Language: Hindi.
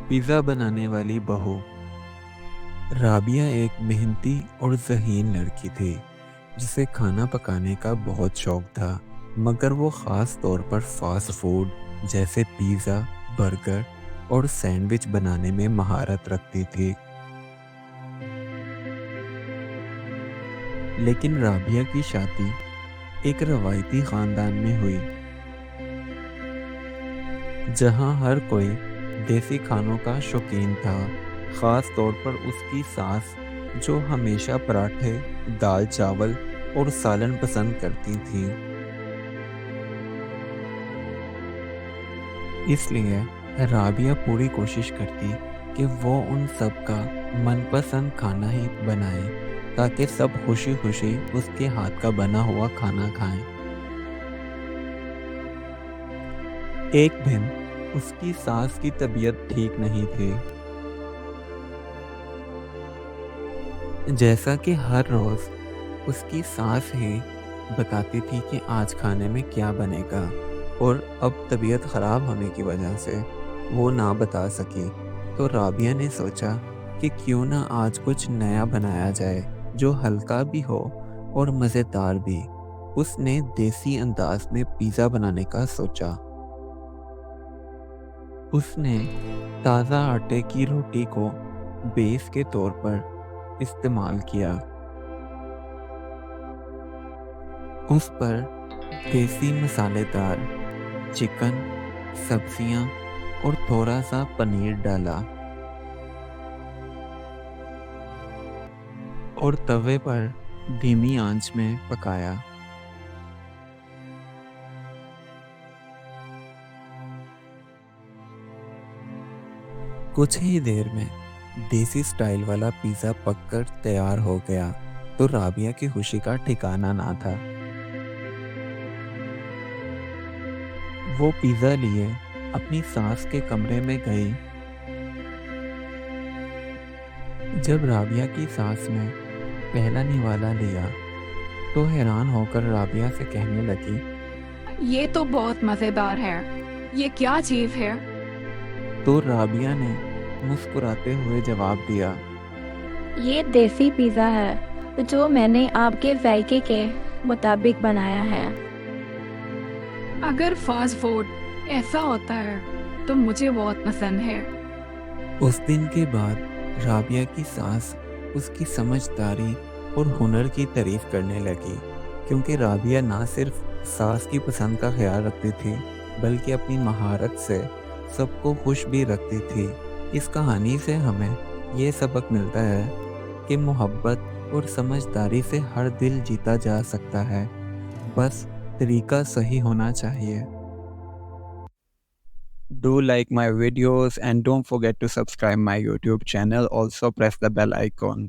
पिज़्ज़ा बनाने वाली बहू। राबिया एक मेहनती और ज़हीन लड़की थी जिसे खाना पकाने का बहुत शौक था, मगर वो ख़ास तौर पर फास्ट फूड जैसे पिज़्ज़ा, बर्गर और सैंडविच बनाने में महारत रखती थी। लेकिन राबिया की शादी एक रवायती ख़ानदान में हुई, जहाँ हर कोई देसी खानों का शौकीन था, ख़ास तौर पर उसकी सास जो हमेशा पराठे, दाल चावल और सालन पसंद करती थी। इसलिए राबिया पूरी कोशिश करती कि वो उन सब का मनपसंद खाना ही बनाए ताकि सब खुशी खुशी उसके हाथ का बना हुआ खाना खाएं। एक दिन उसकी सास की तबीयत ठीक नहीं थी। जैसा कि हर रोज़ उसकी सास ही बताती थी कि आज खाने में क्या बनेगा, और अब तबीयत ख़राब होने की वजह से वो ना बता सकी। तो राबिया ने सोचा कि क्यों ना आज कुछ नया बनाया जाए जो हल्का भी हो और मज़ेदार भी। उसने देसी अंदाज में पिज़्ज़ा बनाने का सोचा। उसने ताज़ा आटे की रोटी को बेस के तौर पर इस्तेमाल किया। उस पर देसी मसालेदार चिकन, सब्जियां और थोड़ा सा पनीर डाला और तवे पर धीमी आंच में पकाया। कुछ ही देर में देसी स्टाइल वाला पिज़्ज़ा पककर तैयार हो गया, तो राबिया की खुशी का ठिकाना ना था। वो पिज़्ज़ा लिए अपनी सास के कमरे में गई। जब राबिया की सास ने पहला निवाला लिया तो हैरान होकर राबिया से कहने लगी, ये तो बहुत मज़ेदार है। ये क्या चीज़ है? तो राबिया ने मुस्कुराते हुए जवाब दिया, ये देसी पिज़्ज़ा है जो मैंने आपके जायके के मुताबिक बनाया है। अगर फास्ट फूड ऐसा होता है तो मुझे बहुत पसंद है। उस दिन के बाद राबिया की सास उसकी समझदारी और हुनर की तारीफ करने लगी, क्योंकि राबिया ना सिर्फ सास की पसंद का ख्याल रखती थी बल्कि अपनी महारत से सबको खुश भी रखती थी। इस कहानी से हमें ये सबक मिलता है कि मोहब्बत और समझदारी से हर दिल जीता जा सकता है, बस तरीका सही होना चाहिए। Do like my videos and don't forget to subscribe my YouTube channel. Also press the bell icon.